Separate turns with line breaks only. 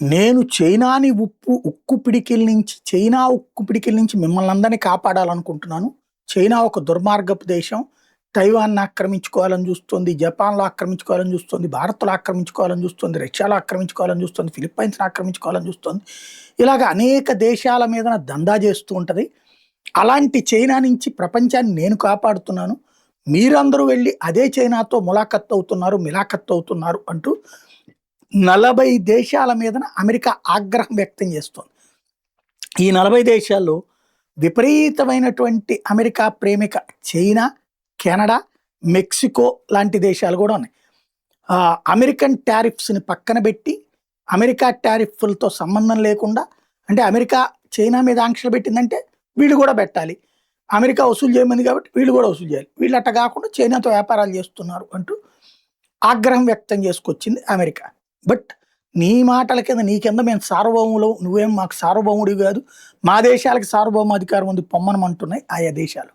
నేను చైనాని ఉక్కు పిడికిల నుంచి చైనా ఉక్కు పిడికిల నుంచి మిమ్మల్ని అందరినీ కాపాడాలనుకుంటున్నాను. చైనా ఒక దుర్మార్గపు దేశం. తైవాన్‌ని ఆక్రమించుకోవాలని చూస్తుంది. జపాన్‌లో ఆక్రమించుకోవాలని చూస్తుంది. భారత్‌లో ఆక్రమించుకోవాలని చూస్తుంది. రష్యాలో ఆక్రమించుకోవాలని చూస్తుంది. ఫిలిప్పైన్స్‌ని ఆక్రమించుకోవాలని చూస్తుంది. ఇలాగ అనేక దేశాల మీదన దందా చేస్తూ ఉంటది. అలాంటి చైనా నుంచి ప్రపంచాన్ని నేను కాపాడుతున్నాను. మీరందరూ వెళ్లి అదే చైనాతో మిలాఖత్ అవుతున్నారు అంటూ 40 దేశాల మీదన అమెరికా ఆగ్రహం వ్యక్తం చేస్తోంది. ఈ 40 దేశాల్లో విపరీతమైనటువంటి అమెరికా ప్రేమిక చైనా, కెనడా, మెక్సికో లాంటి దేశాలు కూడా ఉన్నాయి. అమెరికన్ టారిఫ్స్‌ని పక్కన పెట్టి అమెరికా టారిఫ్‌లతో సంబంధం లేకుండా, అంటే అమెరికా చైనా మీద ఆంక్షలు పెట్టిందంటే వీళ్ళు కూడా పెట్టాలి. అమెరికా వసూలు చేయమంది కాబట్టి వీళ్ళు కూడా వసూలు చేయాలి. వీళ్ళు అట్ట కాకుండా చైనాతో వ్యాపారాలు చేస్తున్నారు అంటూ ఆగ్రహం వ్యక్తం చేసుకొచ్చింది అమెరికా. బట్ నీ మాటల కింద నీ కింద మేము సార్వభౌములం, నువ్వేం మాకు సార్వభౌముడివి కాదు, మా దేశాలకు సార్వభౌమాధికారం ఉంది పొమ్మనమంటున్నాయి ఆయా దేశాలు.